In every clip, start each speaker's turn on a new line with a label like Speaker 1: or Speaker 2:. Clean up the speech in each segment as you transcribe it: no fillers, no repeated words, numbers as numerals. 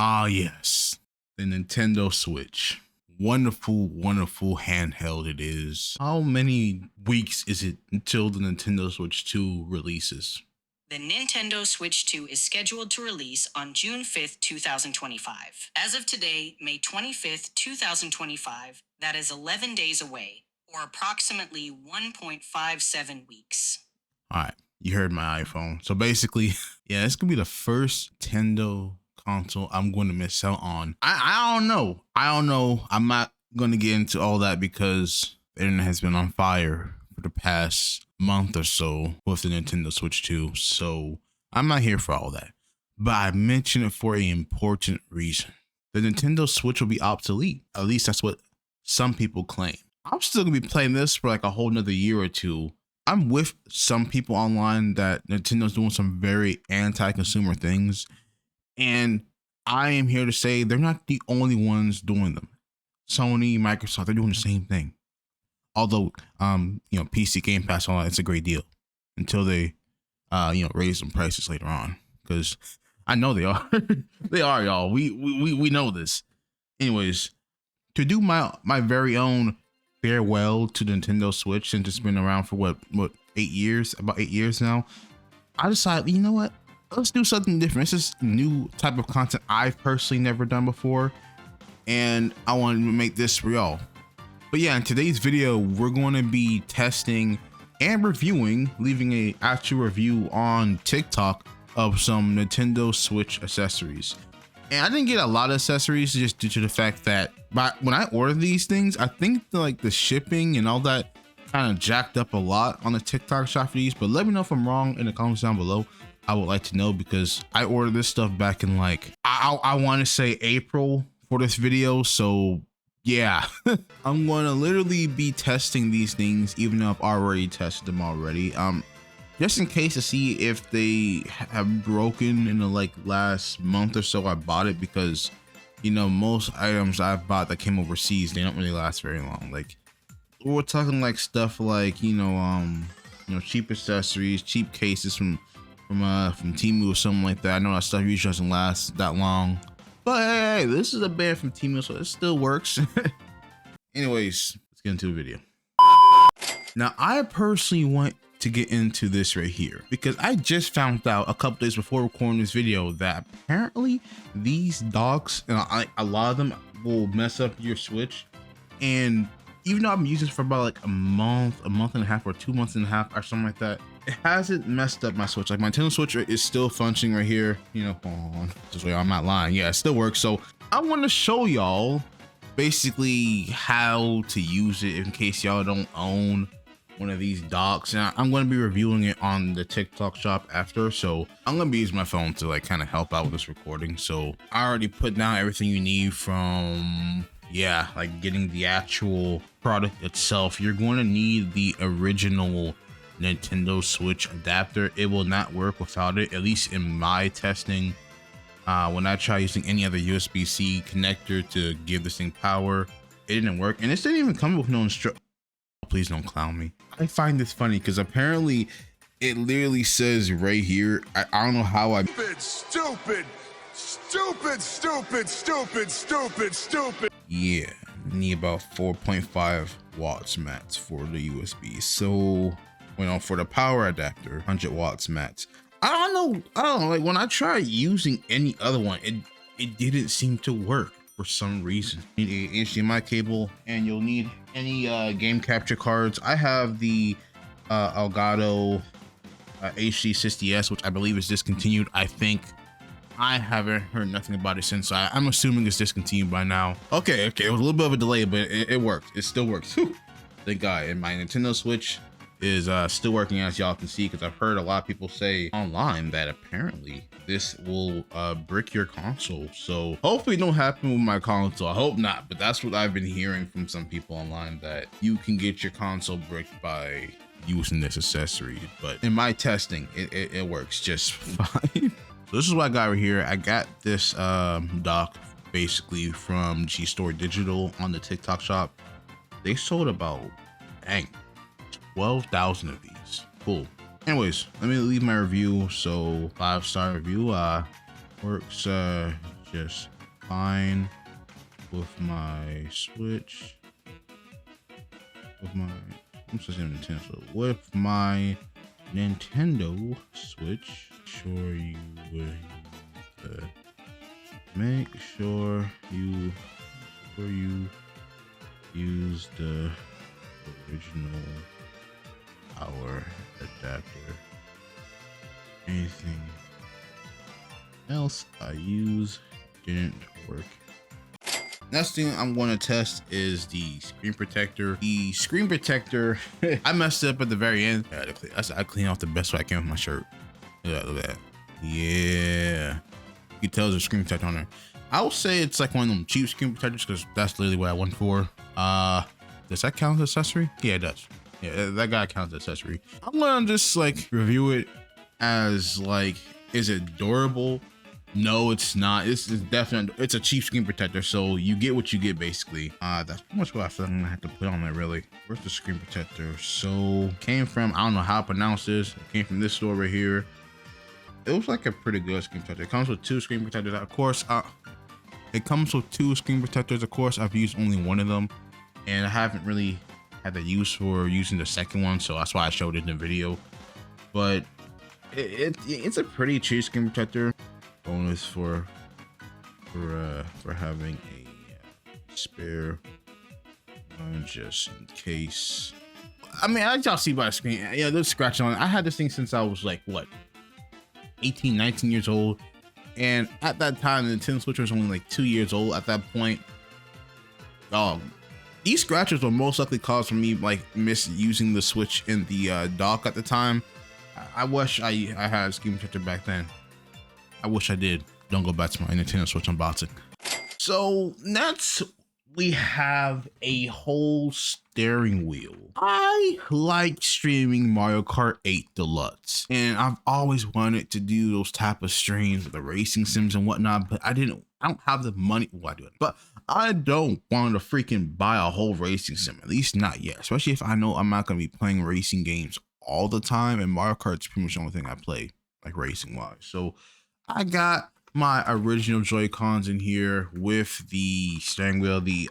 Speaker 1: Ah, yes, the Nintendo Switch. Wonderful, wonderful handheld it is. How many weeks is it until the Nintendo Switch 2 releases?
Speaker 2: The Nintendo Switch 2 is scheduled to release on June 5th, 2025. As of today, May 25th, 2025, that is 11 days away, or approximately 1.57 weeks.
Speaker 1: All right, you heard my iPhone. So basically, yeah, it's gonna be the first Nintendo console I'm going to miss out on. I don't know. I'm not going to get into all that because the internet has been on fire for the past month or so with the Nintendo Switch 2. So I'm not here for all that. But I mention it for an important reason. The Nintendo Switch will be obsolete. At least that's what some people claim. I'm still gonna be playing this for like a whole nother year or two. I'm with some people online that Nintendo's doing some very anti-consumer things. And I am here to say they're not the only ones doing them. Sony, Microsoft, they're doing the same thing. Although, PC Game Pass, all that, it's a great deal until they, raise some prices later on. Because I know they are, they are, y'all. We know this. Anyways, to do my very own farewell to the Nintendo Switch, since it's been around for what 8 years, about 8 years now, I decided, you know what? Let's do something different. This is new type of content I've personally never done before, and I wanted to make this for y'all. But yeah, in today's video, we're going to be testing and reviewing, leaving a actual review on TikTok of some Nintendo Switch accessories. And I didn't get a lot of accessories just due to the fact that when I ordered these things, I think the shipping and all that kind of jacked up a lot on the TikTok shop for these. But let me know if I'm wrong in the comments down below. I would like to know, because I ordered this stuff back in I want to say April for this video. So yeah, I'm going to literally be testing these things, even though I've already tested them already. Just in case to see if they have broken in the last month or so I bought it, because most items I've bought that came overseas, they don't really last very long. We're talking stuff cheap accessories, cheap cases from Temu or something like that. I know that stuff usually doesn't last that long, but hey, this is a band from Temu, so it still works. Anyways, let's get into the video. Now, I personally want to get into this right here because I just found out a couple days before recording this video that apparently these docks, and a lot of them, will mess up your Switch. And even though I've been using this for about a month and a half, or 2 months and a half, or something like that, it hasn't messed up my Switch. My Nintendo Switch is still functioning right here. Hold on, this way I'm not lying. Yeah, it still works. So I want to show y'all basically how to use it in case y'all don't own one of these docks. And I'm going to be reviewing it on the TikTok shop after, so I'm going to be using my phone to kind of help out with this recording. So I already put down everything you need from getting the actual product itself. You're going to need the original Nintendo Switch adapter. It will not work without it, at least in my testing. When I try using any other USB-C connector to give this thing power, it didn't work. And this didn't even come with no instruction. Please don't clown me. I find this funny because apparently it literally says right here, I don't know how I stupid. Yeah, need about 4.5 watts max for the USB. So for the power adapter, 100 watts max. I don't know, when I tried using any other one, it didn't seem to work for some reason. You need a HDMI cable, and you'll need any game capture cards. I have the Elgato HD60S, which I believe is discontinued. I think I haven't heard nothing about it since. I'm assuming it's discontinued by now. Okay, it was a little bit of a delay, but it worked. It still works. Thank God. And my Nintendo Switch is still working, as y'all can see, because I've heard a lot of people say online that apparently this will brick your console. So hopefully it don't happen with my console. I hope not, but that's what I've been hearing from some people online, that you can get your console bricked by using this accessory. But in my testing, it works just fine. So this is what I got right here. I got this dock basically from G-Store Digital on the TikTok shop. They sold about 12,000 of these. Cool. Anyways, let me leave my review. So 5-star review. Works just fine with my Switch. I'm supposed to say Nintendo. With my Nintendo Switch, sure you would make sure you use the original power adapter. Anything else I use didn't work. Next thing I'm going to test is the screen protector. The screen protector, I messed up at the very end. I clean off the best way I can with my shirt. Look at that. Yeah. You can tell there's a screen protector on there. I would say it's like one of them cheap screen protectors because that's literally what I went for. Does that count as accessory? Yeah, it does. Yeah, that guy counts as accessory. I'm gonna just like review it as like, is it durable? No, it's not. It's definitely, it's a cheap screen protector, so you get what you get basically. That's pretty much what I feel like I'm gonna have to put on there really. Where's the screen protector? So came from, I don't know how to pronounce this. It came from this store right here. It was like a pretty good screen protector. It comes with two screen protectors. Of course, it comes with two screen protectors. Of course, I've used only one of them, and I haven't really had the use for using the second one, so that's why I showed it in the video. But it's a pretty cheap screen protector. Bonus for having a spare one just in case. I mean, as y'all see by the screen, yeah, there's scratch on it. I had this thing since I was like what, 18, 19 years old, and at that time the Nintendo Switch was only like 2 years old at that point. These scratches were most likely caused from me like misusing the Switch in the dock at the time. I wish I had a screen protector back then. I wish I did. Don't go back to my Nintendo Switch unboxing. So next we have a whole steering wheel. I like streaming Mario Kart 8 Deluxe, and I've always wanted to do those type of streams with the racing sims and whatnot, but I don't have the money. Well, I do it, but I don't want to freaking buy a whole racing sim, at least not yet, especially if I know I'm not going to be playing racing games all the time, and Mario Kart's pretty much the only thing I play like racing wise. So I got my original Joy-Cons in here with the steering wheel. The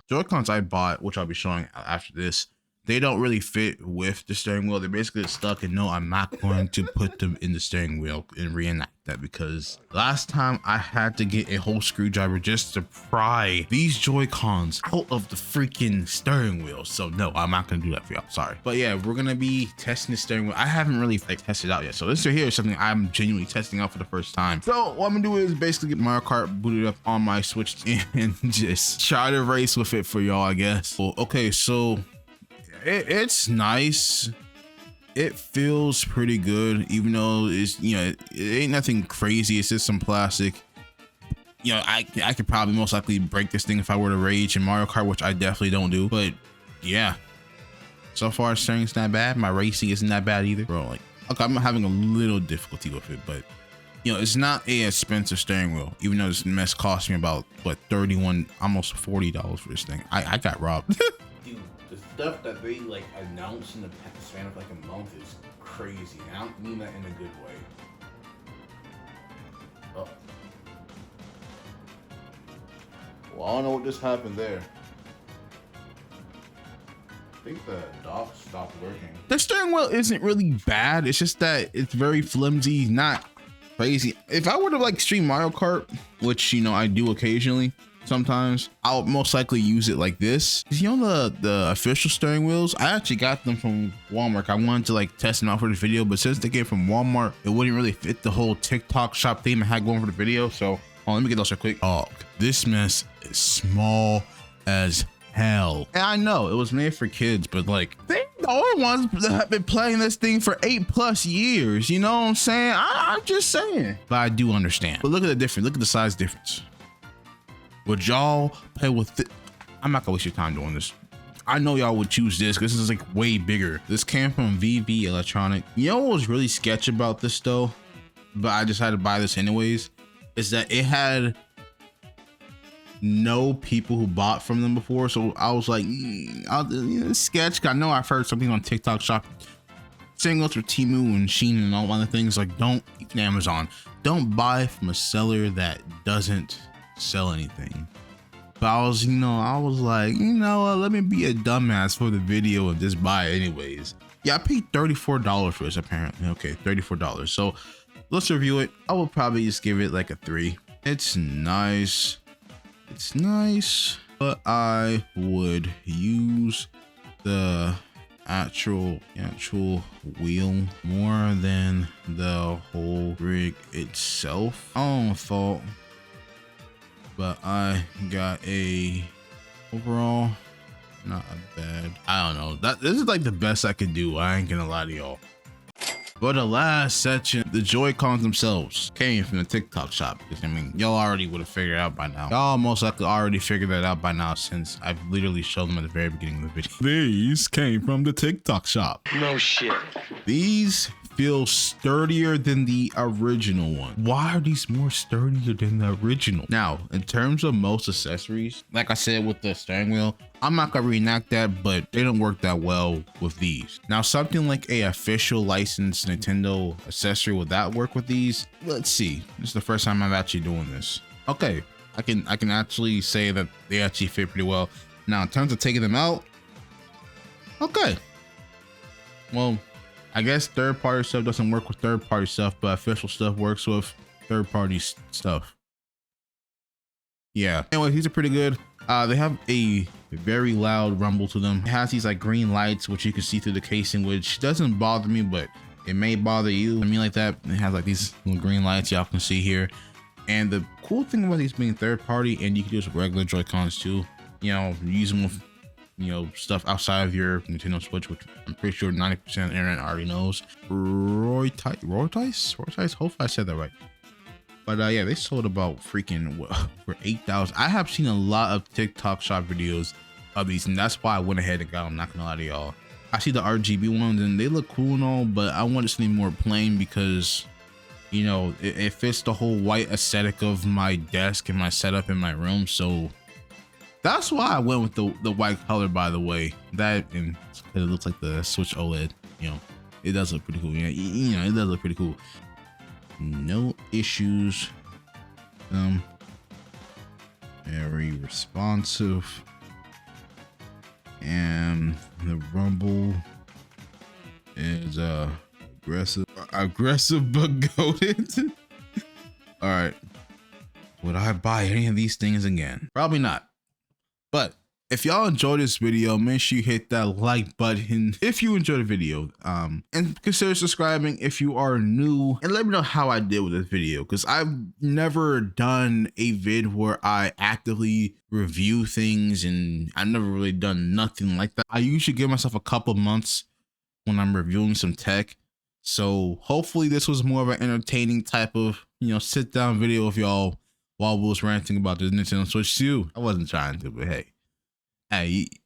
Speaker 1: Joy-Cons I bought, which I'll be showing after this, they don't really fit with the steering wheel. They're basically stuck, and no, I'm not going to put them in the steering wheel and reenact that, because last time I had to get a whole screwdriver just to pry these Joy-Cons out of the freaking steering wheel. So no, I'm not gonna do that for y'all, sorry. But yeah, we're gonna be testing the steering wheel. I haven't really like tested it out yet, so this right here is something I'm genuinely testing out for the first time. So what I'm gonna do is basically get Mario Kart booted up on my Switch and just try to race with it for y'all, I guess. Well, okay, so it's nice. It feels pretty good, even though it's, you know, it ain't nothing crazy. It's just some plastic. You know, I could probably most likely break this thing if I were to rage in Mario Kart, which I definitely don't do. But yeah, so far steering's not bad. My racing isn't that bad either, bro. Like, okay, I'm having a little difficulty with it, but you know, it's not a expensive steering wheel, even though this mess cost me about what, $31, almost $40 for this thing. I got robbed. Dude, the stuff that they like announced in the span of like a month is crazy. I don't mean that in a good way. Oh. Well, I don't know what just happened there. I think the dock stopped working. The steering wheel isn't really bad. It's just that it's very flimsy, not crazy. If I were to like stream Mario Kart, which, you know, I do occasionally, sometimes I'll most likely use it like this. You know, the official steering wheels, I actually got them from Walmart. I wanted to like test them out for this video, but since they came from Walmart, it wouldn't really fit the whole TikTok shop theme I had going for the video. So let me get those real quick. Oh, this mess is small as hell. And I know it was made for kids, but like, they the only ones that have been playing this thing for 8+ years. You know what I'm saying? I'm just saying. But I do understand. But look at the difference. Look at the size difference. Would y'all play with it? I'm not gonna waste your time doing this. I know y'all would choose this because this is like way bigger. This came from VV Electronic. You know what was really sketch about this though, but I just had to buy this anyways, is that it had no people who bought from them before. So I was like, I'll sketch. I know I've heard something on TikTok shop Same goes for Temu and Shein and all other things. Like, don't, even Amazon, don't buy from a seller that doesn't sell anything. But I was like, let me be a dumbass for the video and just buy it anyways. Yeah, I paid $34 for this apparently. Okay, $34. So let's review it. I will probably just give it like a 3. It's nice. It's nice, but I would use the actual wheel more than the whole rig itself. Own fault, but I got a overall not a bad. I don't know, this is like the best I could do. I ain't gonna lie to y'all. But the last section, the Joy-Cons themselves came from the TikTok shop. Because, I mean, y'all already would have figured it out by now. Y'all most likely already figured that out by now since I've literally showed them at the very beginning of the video. These came from the TikTok shop.
Speaker 3: No shit.
Speaker 1: These feel sturdier than the original one. Why are these more sturdier than the original? Now, in terms of most accessories, like I said with the steering wheel, I'm not gonna reenact that, but they don't work that well with these. Now, something like a official licensed Nintendo accessory, would that work with these? Let's see. This is the first time I'm actually doing this. Okay, I can actually say that they actually fit pretty well. Now, in terms of taking them out, okay. Well, I guess third-party stuff doesn't work with third-party stuff, but official stuff works with third-party stuff. Yeah. Anyway, these are pretty good. They have a very loud rumble to them. It has these like green lights, which you can see through the casing, which doesn't bother me, but it may bother you. I mean, like that. It has like these little green lights y'all can see here. And the cool thing about these being third-party, and you can do this with regular Joy-Cons too. Use them with stuff outside of your Nintendo Switch, which I'm pretty sure 90% of the internet already knows. Roytice? Hopefully I said that right. But yeah, they sold about freaking for 8,000. I have seen a lot of TikTok shop videos of these, and that's why I went ahead and got them. Not gonna lie to y'all. I see the RGB ones and they look cool and all, but I wanted something more plain because it fits the whole white aesthetic of my desk and my setup in my room. So that's why I went with the white color, by the way. That, and it looks like the Switch OLED. It does look pretty cool. It does look pretty cool. No issues. Very responsive. And the rumble is aggressive but goated. All right. Would I buy any of these things again? Probably not. But if y'all enjoyed this video, make sure you hit that like button if you enjoyed the video, and consider subscribing if you are new, and let me know how I did with this video, because I've never done a vid where I actively review things, and I've never really done nothing like that. I usually give myself a couple months when I'm reviewing some tech, so hopefully this was more of an entertaining type of sit down video of y'all while we was ranting about the Nintendo Switch 2. I wasn't trying to, but hey,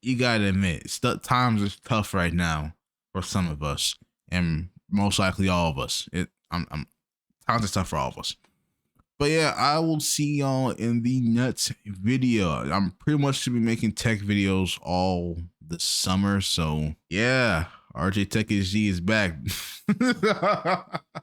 Speaker 1: you gotta admit, times are tough right now for some of us, and most likely all of us. Times are tough for all of us. But yeah, I will see y'all in the next video. I'm pretty much to be making tech videos all the summer, so yeah, RJ Tech HD is back.